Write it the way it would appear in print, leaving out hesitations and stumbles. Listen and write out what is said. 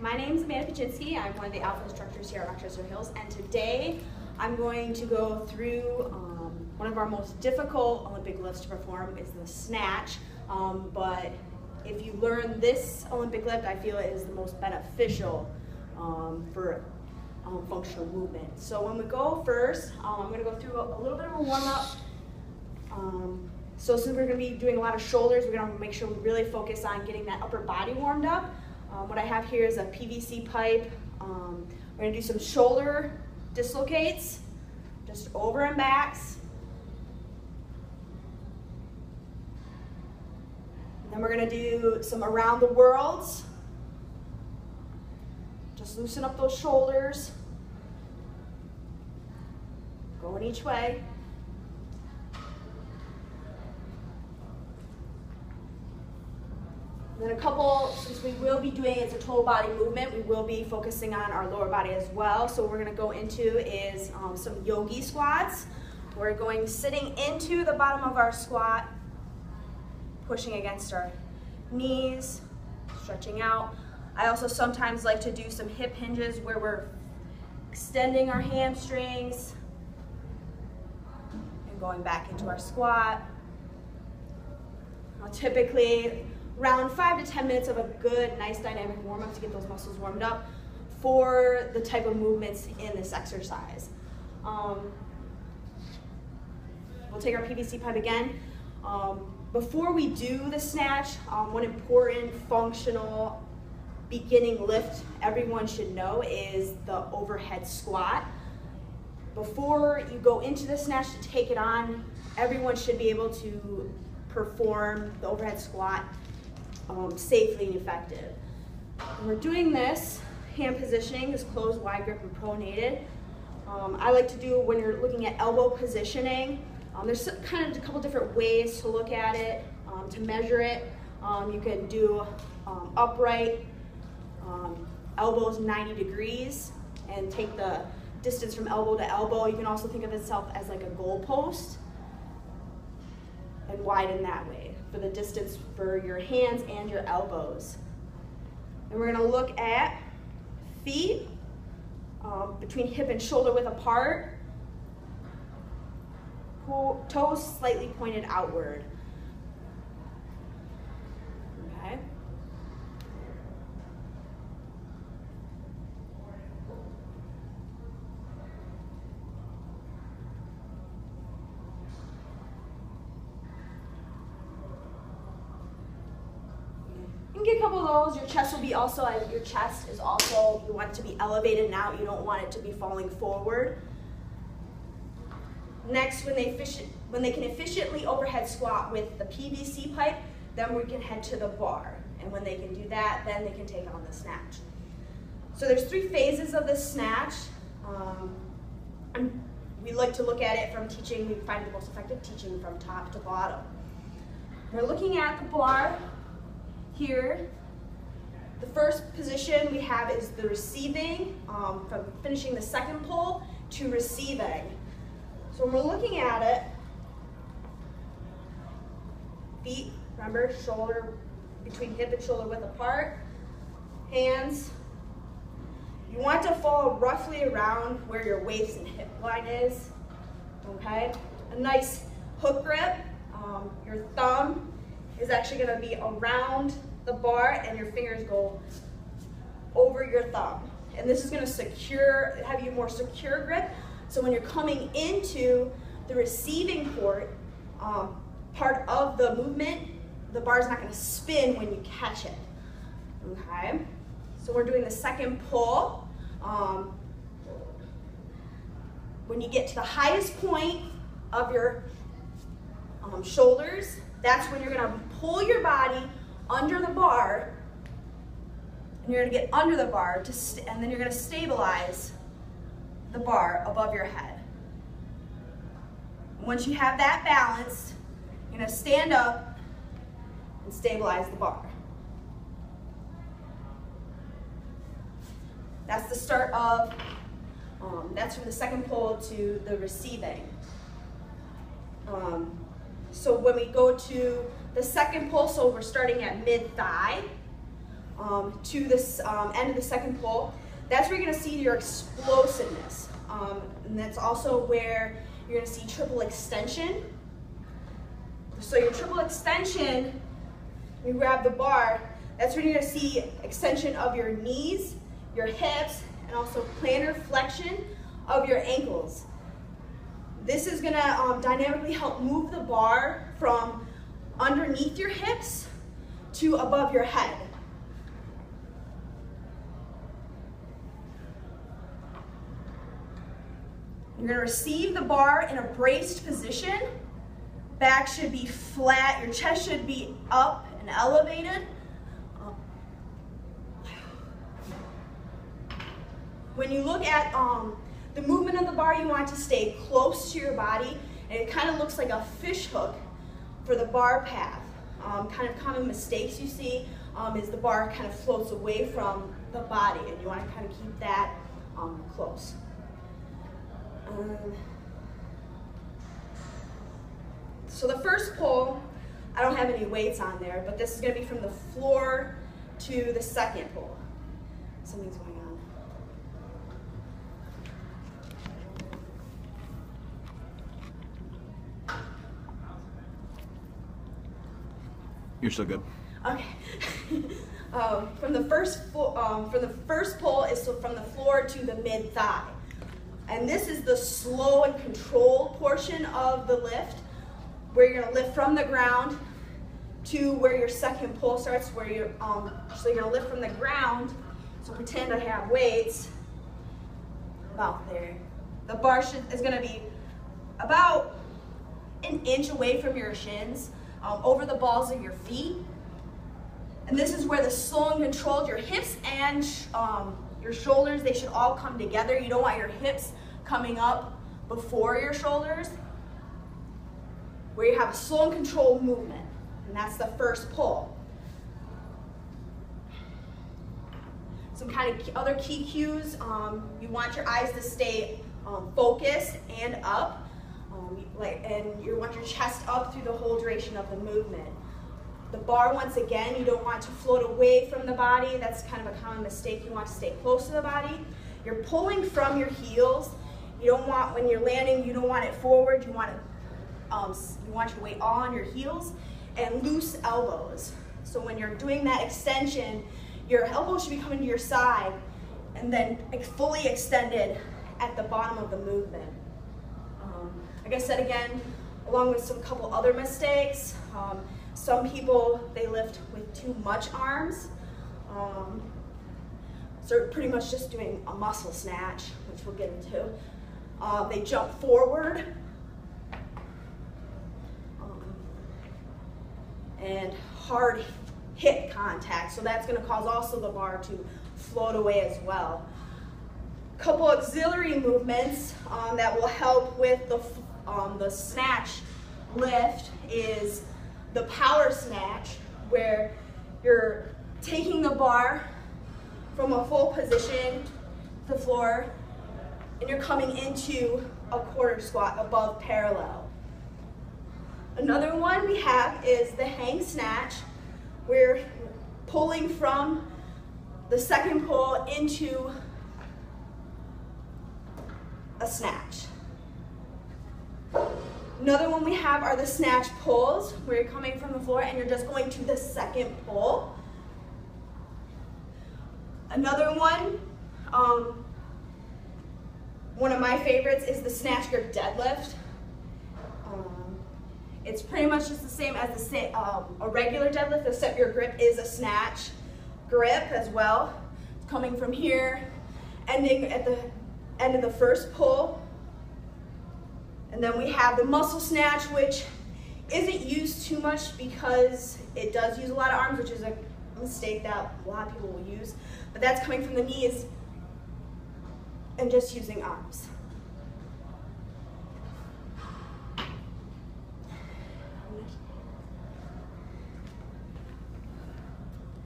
my name is Amanda Paczynski. I'm one of the alpha instructors here at Rochester Hills, and today I'm going to go through one of our most difficult Olympic lifts to perform is the snatch. But if you learn this Olympic lift, I feel it is the most beneficial for functional movement. So when we go first, I'm going to go through a little bit of a warm-up. So since we're going to be doing a lot of shoulders, we're going to make sure we really focus on getting that upper body warmed up. What I have here is a PVC pipe. We're going to do some shoulder dislocates, just over and backs. And then we're going to do some around the worlds. Just loosen up those shoulders. Going each way. Then a couple, since we will be doing it's a total body movement, we will be focusing on our lower body as well. So what we're going to go into is some yogi squats. We're going sitting into the bottom of our squat, pushing against our knees, stretching out. I also sometimes like to do some hip hinges where we're extending our hamstrings and going back into our squat. Now, typically, around 5 to 10 minutes of a good, nice dynamic warm-up to get those muscles warmed up for the type of movements in this exercise. We'll take our PVC pipe again. Before we do the snatch, one important functional beginning lift everyone should know is the overhead squat. Before you go into the snatch to take it on, everyone should be able to perform the overhead squat safely and effective. When we're doing this, hand positioning is closed, wide grip, and pronated. I like to do when you're looking at elbow positioning. There's kind of a couple different ways to look at it, to measure it. You can do upright, elbows 90 degrees, and take the distance from elbow to elbow. You can also think of itself as like a goal post and widen that way for the distance for your hands and your elbows. And we're going to look at feet between hip and shoulder width apart, toes slightly pointed outward. Okay. You can get a couple of those. Your chest will be also, your chest is also, you want it to be elevated now. You don't want it to be falling forward. Next, when they can efficiently overhead squat with the PVC pipe, then we can head to the bar. And when they can do that, then they can take on the snatch. So there's 3 phases of the snatch. And we like to look at it from teaching, we find the most effective teaching from top to bottom. We're looking at the bar here. The first position we have is the receiving, from finishing the second pull to receiving. So when we're looking at it, feet, remember, shoulder, between hip and shoulder width apart, hands, you want to fall roughly around where your waist and hip line is, okay? A nice hook grip, your thumb is actually gonna be around the bar and your fingers go over your thumb. And this is gonna have you more secure grip. So when you're coming into the receiving part of the movement, the bar is not going to spin when you catch it. Okay? So we're doing the second pull. When you get to the highest point of your shoulders, that's when you're going to pull your body under the bar, and you're going to get under the bar, and then you're going to stabilize the bar above your head. Once you have that balance, you're going to stand up and stabilize the bar. That's the start of, that's from the second pull to the receiving. So when we go to the second pull, so we're starting at mid-thigh, to this end of the second pull, that's where you're gonna see your explosiveness. And that's also where you're gonna see triple extension. So your triple extension, you grab the bar, that's where you're gonna see extension of your knees, your hips, and also plantar flexion of your ankles. This is gonna dynamically help move the bar from underneath your hips to above your head. You're gonna receive the bar in a braced position. Back should be flat, your chest should be up and elevated. When you look at the movement of the bar, you want it to stay close to your body, and it kind of looks like a fish hook for the bar path. Kind of common mistakes you see is the bar kind of floats away from the body, and you want to kind of keep that close. So the first pull, I don't have any weights on there, but this is going to be from the floor to the second pull. Something's going on. You're still good. Okay. From the first pull is from the floor to the mid thigh, and this is the slow and controlled portion of the lift, where you're gonna lift from the ground to where your second pull starts. Where you're so you're gonna lift from the ground. So pretend I have weights about there. The bar is gonna be about an inch away from your shins. Over the balls of your feet. And this is where the slow and controlled, your hips and your shoulders, they should all come together. You don't want your hips coming up before your shoulders. Where you have a slow and controlled movement. And that's the first pull. Some kind of other key cues, you want your eyes to stay focused and up. And you want your chest up through the whole duration of the movement. The bar, once again, you don't want to float away from the body. That's kind of a common mistake. You want to stay close to the body. You're pulling from your heels. You don't want, when you're landing, you don't want it forward. You want your weight all on your heels and loose elbows. So when you're doing that extension, your elbows should be coming to your side and then fully extended at the bottom of the movement. Like I said again, along with some couple other mistakes, some people, they lift with too much arms. So pretty much just doing a muscle snatch, which we'll get into. They jump forward. And hard hip contact, so that's going to cause also the bar to float away as well. Couple auxiliary movements that will help with the snatch lift is the power snatch, where you're taking the bar from a full position to the floor and you're coming into a quarter squat above parallel. Another one we have is the hang snatch. We're pulling from the second pull into a snatch. Another one we have are the snatch pulls, where you're coming from the floor and you're just going to the second pull. Another one of my favorites is the snatch grip deadlift. It's pretty much just the same as a regular deadlift, except your grip is a snatch grip as well. It's coming from here, ending at the end of the first pull. And then we have the muscle snatch, which isn't used too much because it does use a lot of arms, which is a mistake that a lot of people will use. But that's coming from the knees and just using arms.